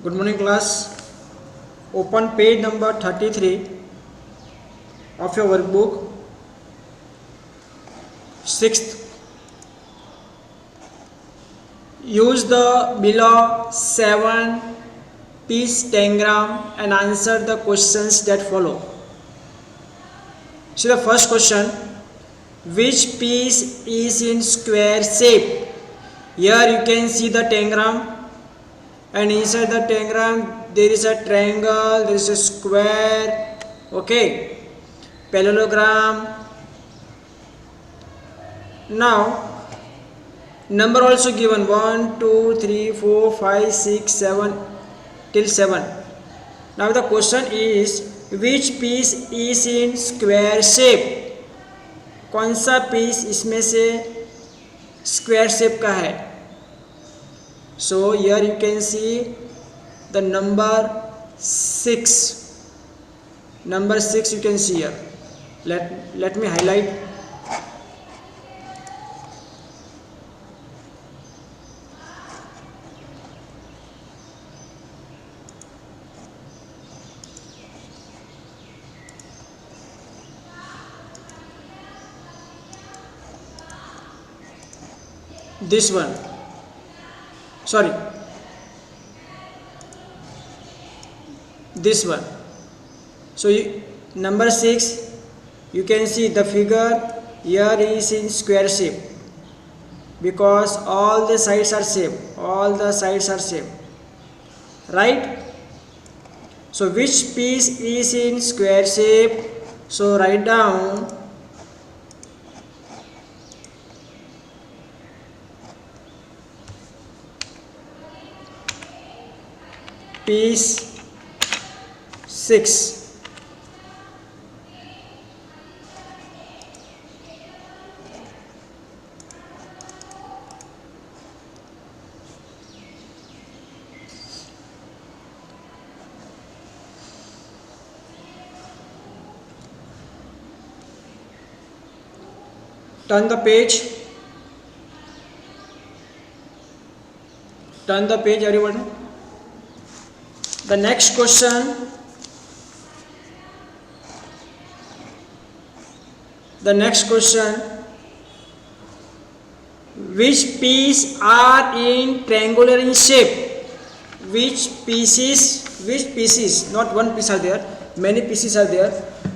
Good morning class. Open page number 33 of your workbook. Sixth, use the below 7 piece diagram and answer the questions that follow. See the first question, which piece is in square shape? Here you can see the diagram, and inside the diagram there is a triangle, there is a square, okay, parallelogram. Now number also given 1 2 3 4 5 6 7 till 7. Now the question is, which piece is in square shape? कौन सा piece इसमें से square shape का है? So here you can see the number 6. Number 6 you can see here. Let me highlight. This one, sorry, this one. So number 6, you can see the figure here is in square shape because all the sides are same, all the sides are same, right? So which piece is in square shape? So write down piece 6. Turn the page. Turn the page, everyone. The next question, which piece are in triangular in shape? Which pieces, not one piece are there, many pieces are there.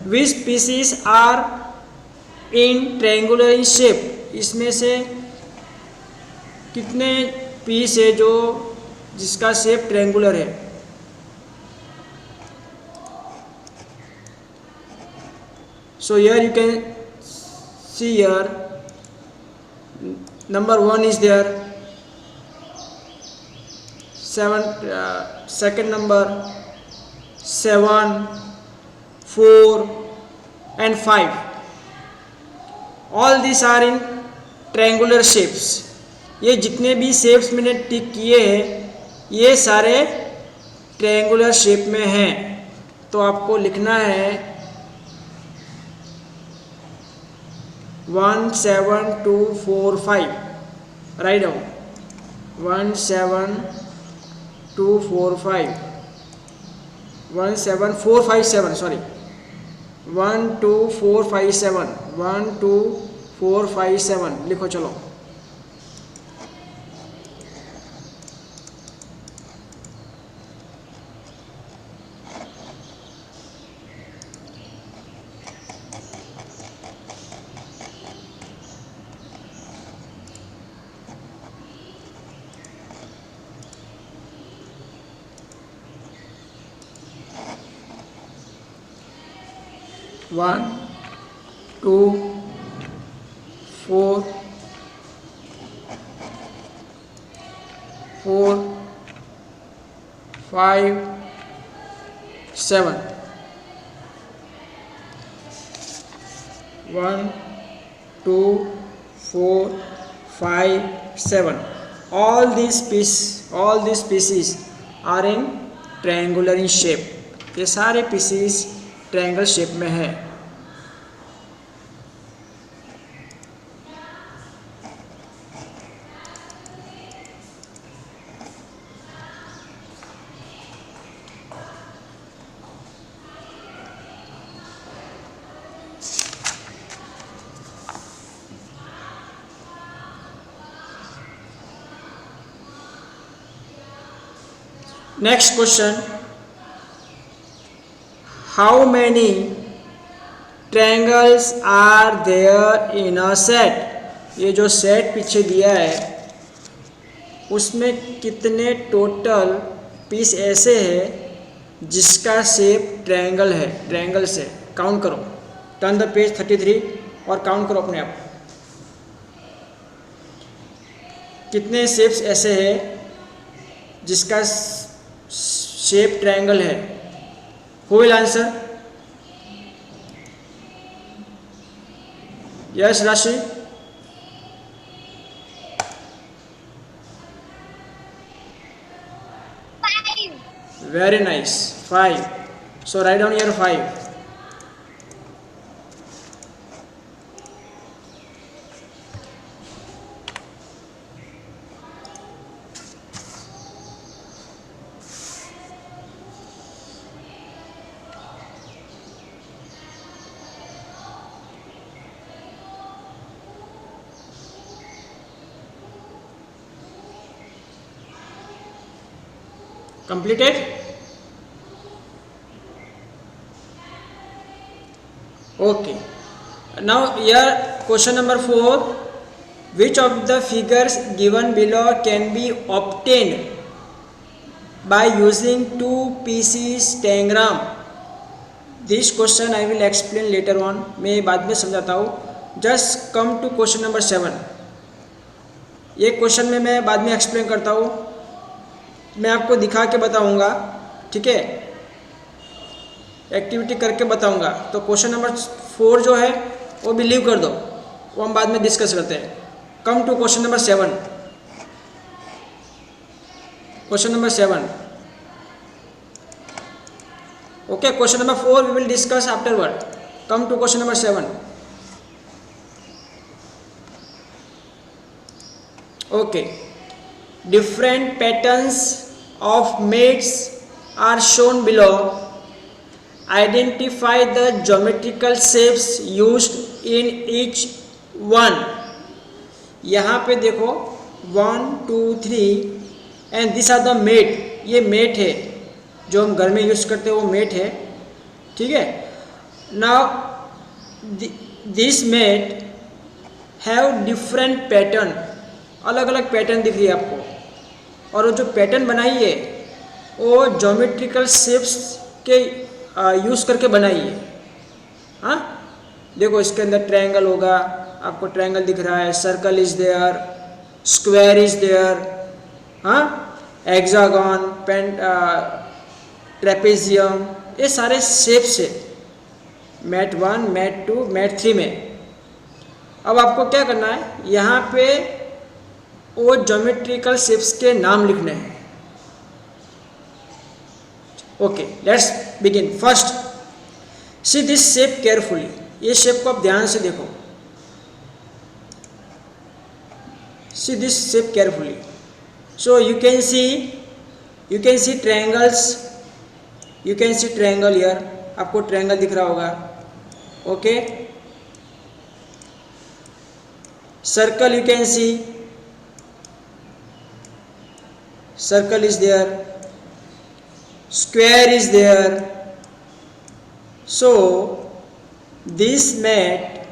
Which pieces are in triangular in shape? इसमें से कितने piece है जो जिसका shape triangular है? So here you can see here number 1 is there, 7, second number 7, 4 and 5. All these are in triangular shapes. ये जितने भी शेप्स मैंने टिक किए हैं ये सारे ट्रायंगुलर शेप में हैं. तो आपको लिखना है 1 7 2 4 5. Write down 1 7 2 4 5. 1 7 4 5 7. Sorry, 1 2 4 5 7. 1 2 4 5 7 लिखो. चलो One, 2, 4, 5, 7. 1, 2, 4, 5, 7. All these pieces are in triangular in shape. ये सारे pieces ट्रायंगल शेप में है. Next question, how many triangles are there in a set. ये जो सेट पीछे दिया है उसमें कितने टोटल पीस ऐसे हैं जिसका शेप ट्रायंगल है, ट्रायंगल से काउंट करो। टर्न द पेज 33 और काउंट करो अपने आप, कितने शेप्स ऐसे हैं जिसका शेप ट्रायंगल है। Who will answer? यस राशि? Very nice. 5. So write down here 5. Completed? Okay. Now here question number 4. Which of the figures given below can be obtained by using 2 pieces diagram? This question I will explain later on. मैं बाद में समझाता हूँ. Just come to question number 7. ये question में मैं बाद में एक्सप्लेन करता हूँ, मैं आपको दिखा के बताऊँगा, ठीक है, एक्टिविटी करके बताऊँगा. तो क्वेश्चन नंबर 4 जो है वो भी लीव कर दो, वो हम बाद में डिस्कस करते हैं. Come to question number 7. Question number 7. Okay, question number 4 we will discuss afterward. Come to question number 7. Okay, different patterns of mates are shown below. Identify the geometrical shapes used in each one. यहाँ पे देखो 1 2 3 and this are the mat. ये mat है जो हम घर में use करते हैं, वो मेट है, ठीक है. Now this mat have different pattern, अलग अलग पैटर्न दिख रही है आपको, और वो जो पैटर्न बनाई है वो ज्योमेट्रिकल शेप्स के यूज़ करके बनाई है. हाँ, देखो इसके अंदर ट्रायंगल होगा, आपको ट्रायंगल दिख रहा है, circle is there, square is there, हाँ, हेक्सागन, ट्रेपेजियम, ये सारे शेप्स है मैट 1, मैट 2, मैट 3 में. अब आपको क्या करना है, यहाँ पे वो ज्योमेट्रिकल शेप्स के नाम लिखने हैं. Okay, let's begin. First, see this shape carefully. ये शेप को आप ध्यान से देखो. See this shape carefully. So you can see triangles. You can see triangle here. आपको ट्रायंगल दिख रहा होगा. Okay, circle you can see. Circle is there, square is there. So this mat,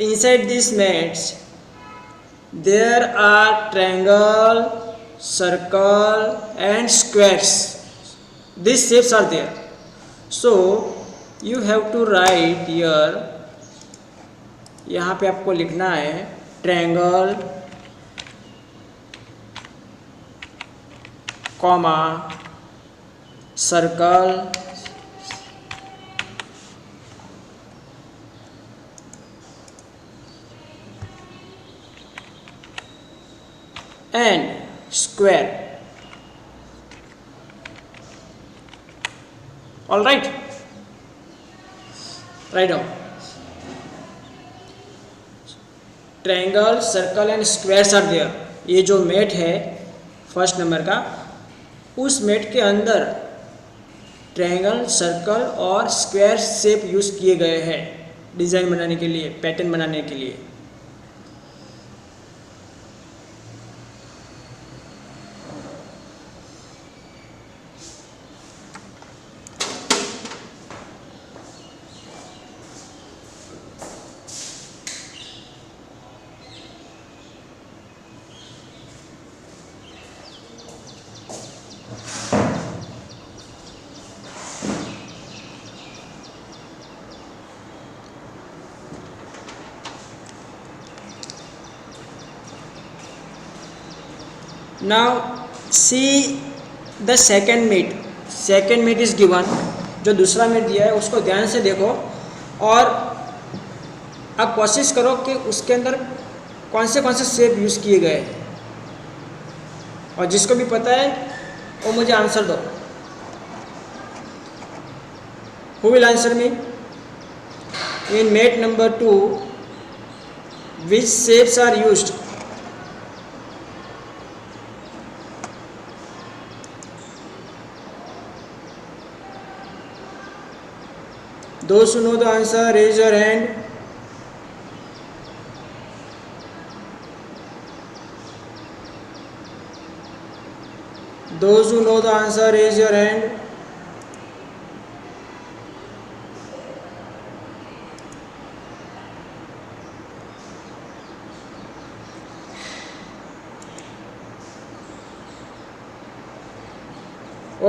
inside these mats there are triangle, circle and squares. These shapes are there. So you have to write here, यहाँ पे आपको लिखना है triangle, comma, circle, and square. All right, write down. Triangle, circle and squares are there. ये जो met है first number का, उस मेट के अंदर ट्रायंगल, सर्कल और स्क्वायर शेप यूज़ किए गए हैं डिज़ाइन बनाने के लिए, पैटर्न बनाने के लिए. Now see the second mat is given, जो दूसरा मीट दिया है उसको ध्यान से देखो और अब कोशिश करो कि उसके अंदर कौन से शेप यूज़ किए गए हैं, और जिसको भी पता है वो मुझे आंसर दो। Who will answer me? In mat number 2 which shapes are used? Those who know the answer, raise your hand. Those who know the answer, raise your hand.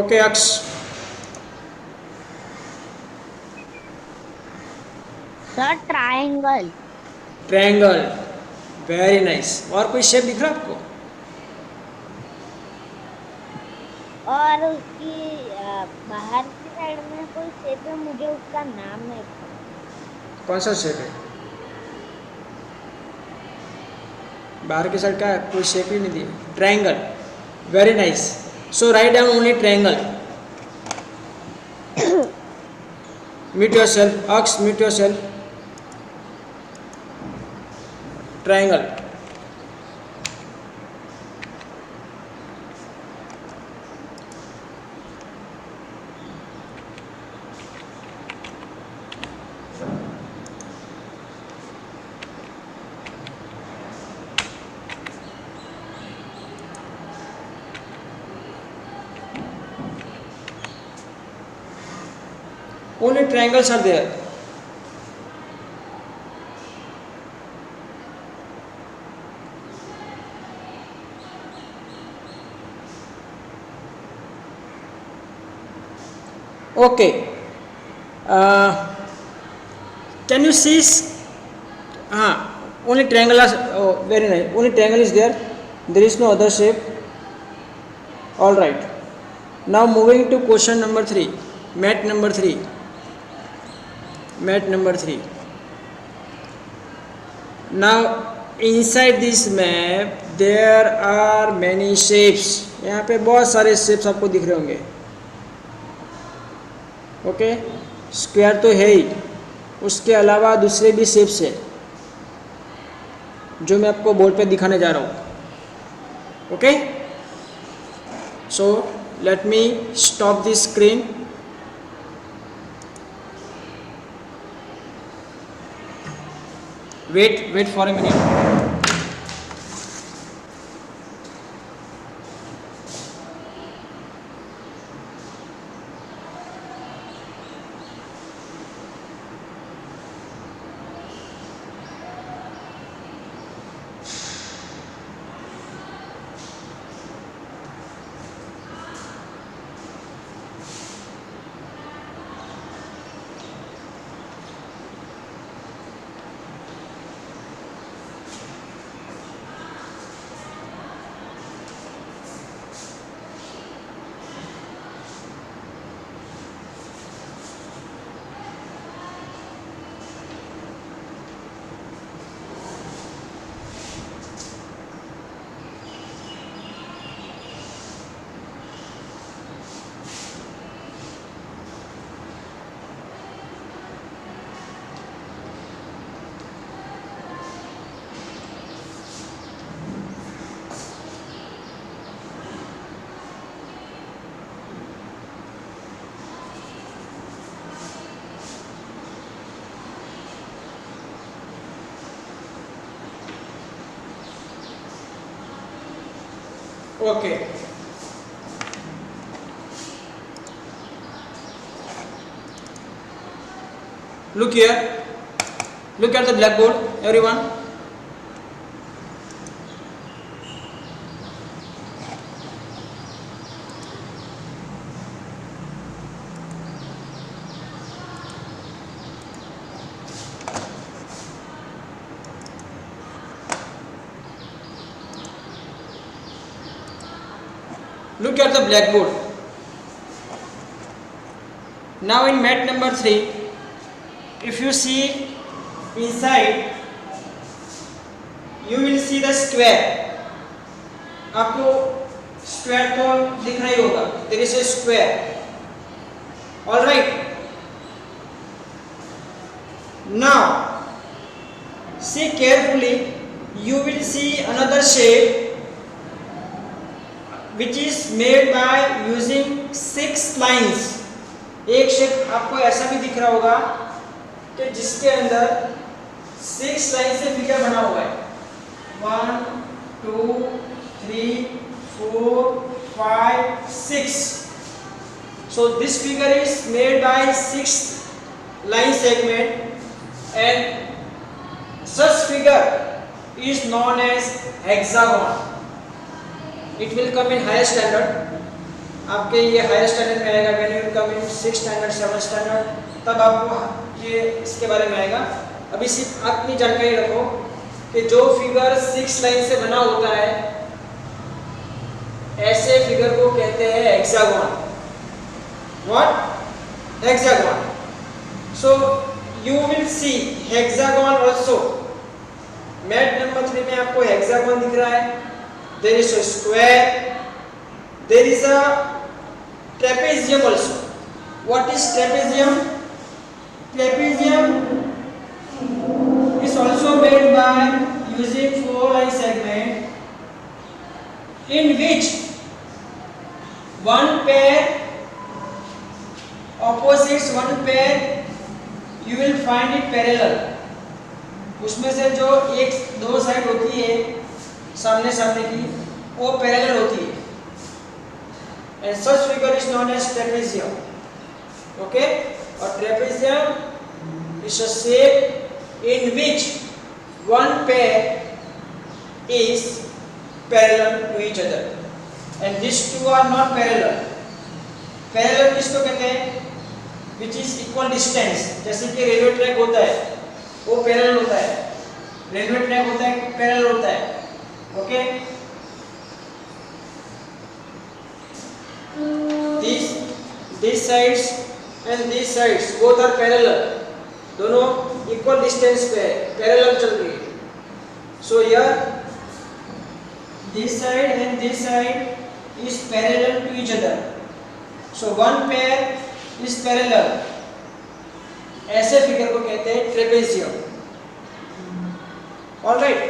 Okay, Aksh. Sir triangle. Triangle, very nice. और कोई shape दिख रहा है आपको? और उसकी बाहर की साइड में कोई शेप है, मुझे उसका नाम नहीं पता। कौन सा शेप है? बाहर की साइड का है, कोई शेप ही नहीं दिया। Triangle, very nice. So write down only triangle. Meet yourself, अक्स, meet yourself. Triangle. Only triangles are there. Okay. Can you see? Only triangle is very nice. Only triangle is there. There is no other shape. All right. Now moving to question number 3. Mat number 3. Mat number 3. Now inside this map there are many shapes. यहाँ पे बहुत सारे shapes आपको दिख रहे होंगे। Okay, square तो है ही, उसके अलावा दूसरे भी शेप्स है जो मैं आपको बोर्ड पे दिखाने जा रहा हूँ। Okay, so let me stop this screen. wait for a minute. Okay. Look here. Look at the blackboard, everyone. Look at the blackboard. Now in mat number 3, if you see inside, you will see the square. आपको square तो दिख रहा ही होगा. There is a square. All right. Now see carefully. You will see another shape which is made by using 6 lines. एक shape आपको ऐसा भी दिख रहा होगा कि जिसके अंदर 6 लाइन से फिगर बना हुआ है. 1 2 3 4 5 6. So this figure is made by 6 line segment and such figure is known as hexagon. It will come in higher standard. आपके ये हायर स्टैंडर्ड में आएगा. When you come in 6th standard 7th standard, तब आपको ये इसके बारे में आएगा. अभी सिर्फ अपनी जानकारी रखो कि जो फिगर 6 लाइन से बना होता है, ऐसे फिगर को कहते हैं hexagon. What? Hexagon. So you will see hexagon also. Mat number 3 में आपको हेक्सागोन दिख रहा है. There is a square. There is a trapezium also. What is trapezium? Trapezium is also made by using 4 line segment in which one pair opposites one pair you will find it parallel. उसमें से जो एक दो side होती है सामने सामने की, वो पैरेलल होती है. And such figure is known as trapezium. Okay? A trapezium is a shape in which one pair is parallel to each other, and these two are not parallel. Parallel किसको कहते हैं? Which is equal distance. जैसे कि railway track होता है, वो parallel होता है. रेलवे ट्रैक होता है, parallel होता है. Okay? These sides and these sides both are parallel. दोनों equal distance पे parallel चल रही है. So here this side and this side is parallel to each other. So one pair is parallel. ऐसे फिगर को कहते हैं ट्रेपेजियम. Alright.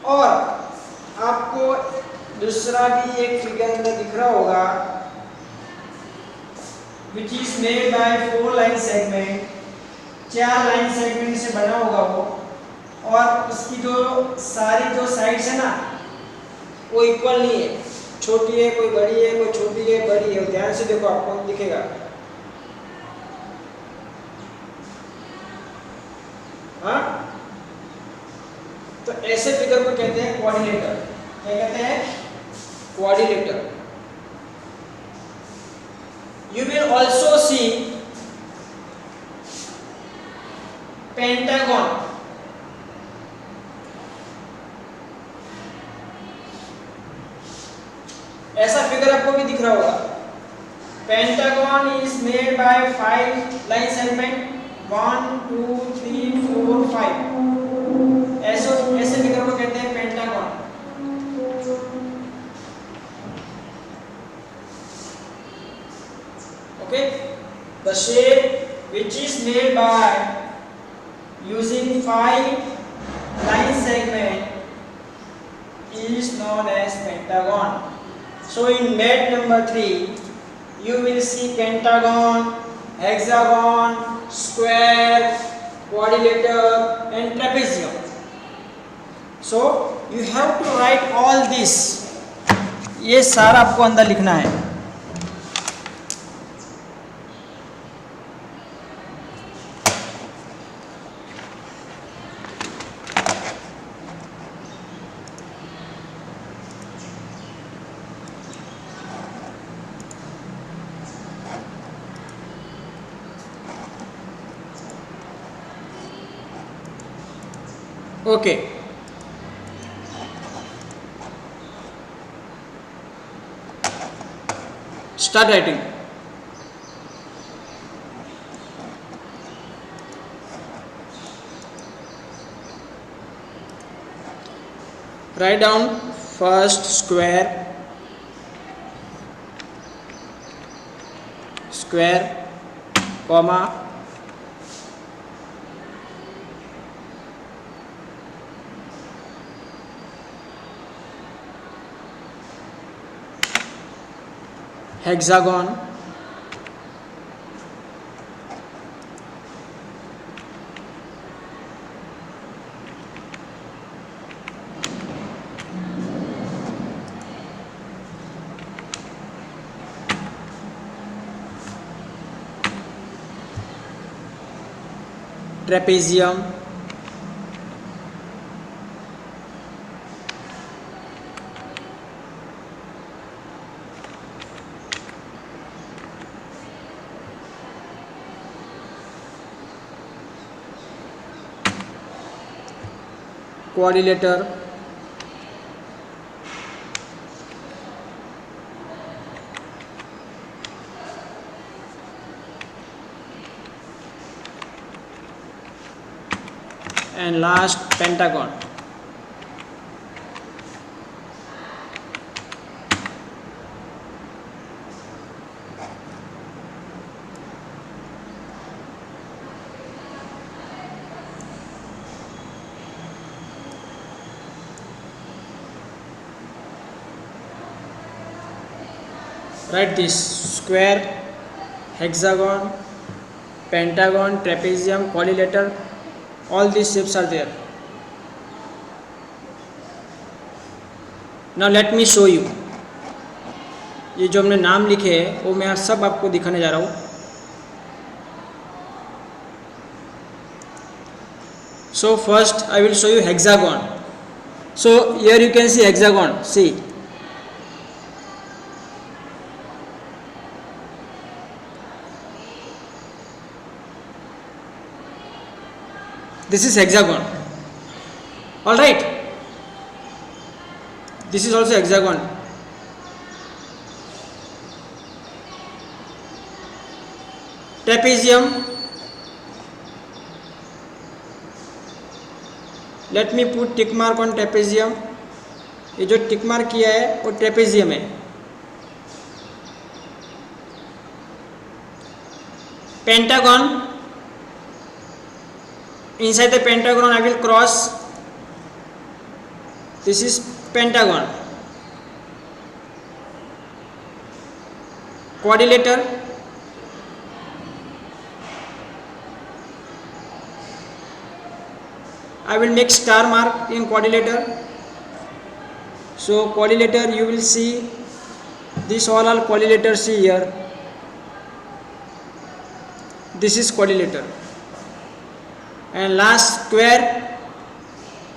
और आपको दूसरा भी एक फिगर अंदर दिख रहा होगा which is made by 4 line segment. 4 line segment से बना होगा वो, और उसकी जो सारी जो साइड्स है ना, वो इक्वल नहीं है. छोटी है, कोई बड़ी है, कोई छोटी है, बड़ी है. ध्यान से देखो, आपको दिखेगा. हाँ, तो ऐसे फिगर को कहते हैं क्वाड्रिलेटर. क्या कहते हैं? Quadrilateral. You will also see pentagon. ऐसा फिगर आपको भी दिख रहा होगा. Pentagon is made by 5 line segment. 1 2 3 4 5. ऐसे फिगर को कहते हैं pentagon. Okay, the shape which is made by using 5 line segment is known as pentagon. So in mat number 3 you will see pentagon, hexagon, square, quadrilateral and trapezium. So you have to write all this. ये सारा आपको अंदर लिखना है. Okay. Start writing. Write down first square, comma, hexagon, trapezium, quadrilateral, and last pentagon. Write this: square, hexagon, pentagon, trapezium, quadrilateral, all these shapes are there. Now let me show you. ये जो हमने नाम लिखे हैं वो मैं सब आपको दिखाने जा रहा हूँ. So first I will show you hexagon. So here you can see hexagon. See. This is hexagon. All right. This is also hexagon. Trapezium. Let me put tick mark on trapezium. ये जो tick mark किया है वो trapezium है. Pentagon. Inside the pentagon I will cross. This is pentagon. Quadrilateral. I will make star mark in quadrilateral. So quadrilateral you will see this all are quadrilateral. See here. This is quadrilateral. And last square.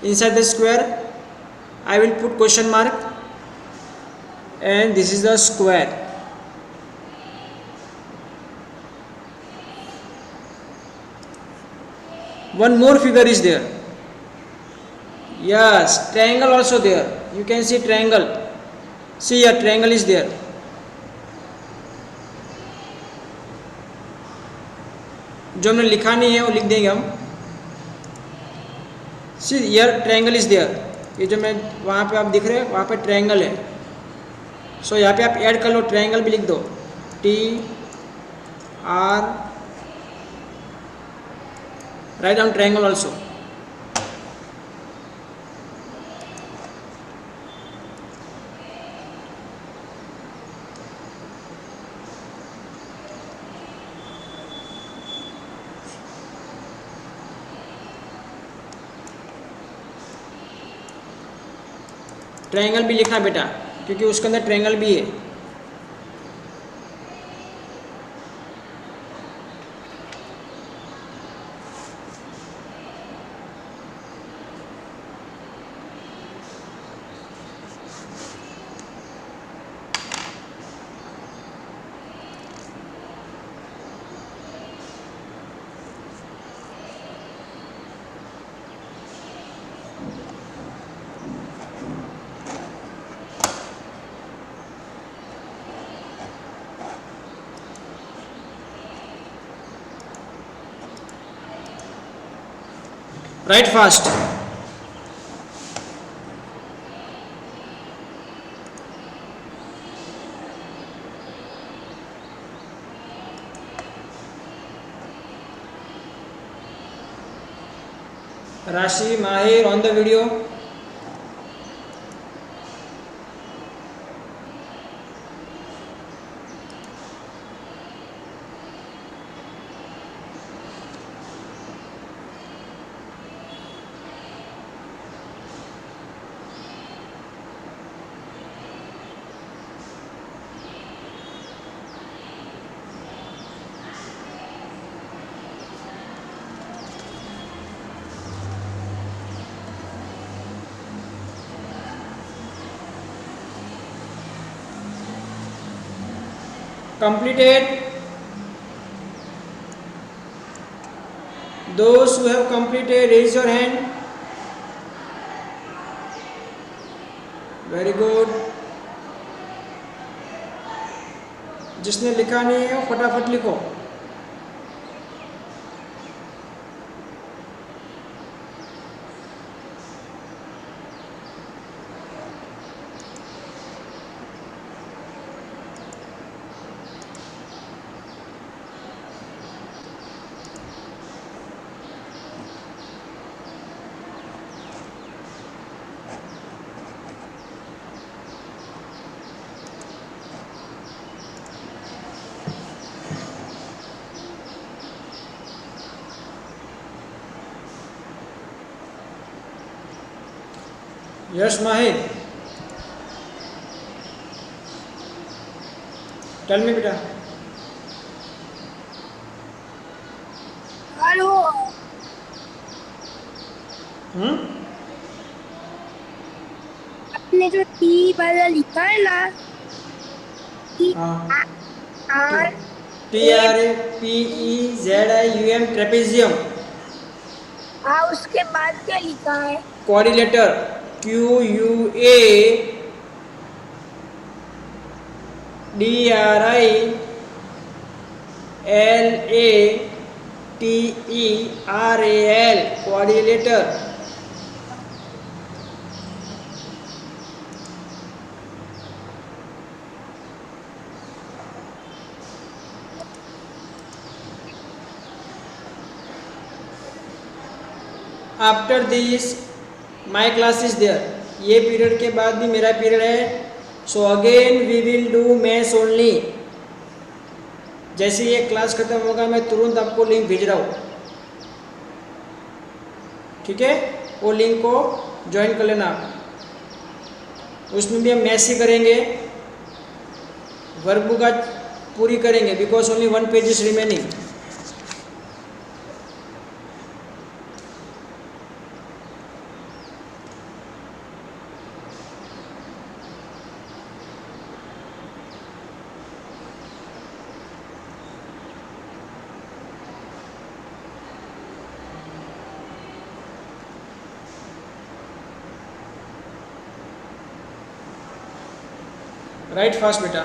Inside the square I will put question mark, and this is the square. One more figure is there. Yes, triangle also there. You can see triangle. See here, triangle is there. जो हमने लिखा नहीं है वो लिख देंगे हम. See here triangle is there. ये जो मैं वहाँ पे आप दिख रहे हैं वहाँ पे ट्रायंगल है. सो यहाँ पे आप ऐड कर लो, ट्रायंगल भी लिख दो. T R. Write down triangle also. Triangle भी लिखना बेटा, क्योंकि उसके अंदर ट्रायंगल भी है. Right fast. Rashi, Mahir on the video. Completed. Those who have completed, raise your hand. Very good. जिसने लिखा नहीं है वो फटाफट लिखो. Yes, Mahir. Tell me, beta. Hello. आपने जो टी वाला लिखा है ना, हाँ. R TRAPEZIUM trapezium. हाँ, उसके बाद क्या लिखा है? Quadrilateral QUADRILATERAL quadrilateral. After this my class is there. ये पीरियड के बाद भी मेरा पीरियड है. So again we will do maths only. जैसे ये क्लास खत्म होगा मैं तुरंत आपको लिंक भेज रहा हूँ. ठीक है, वो लिंक को ज्वाइन कर लेना. उसमें भी हम मैथ्स ही करेंगे, वर्कबुक आज पूरी करेंगे because only 1 page is remaining. Right fast बेटा.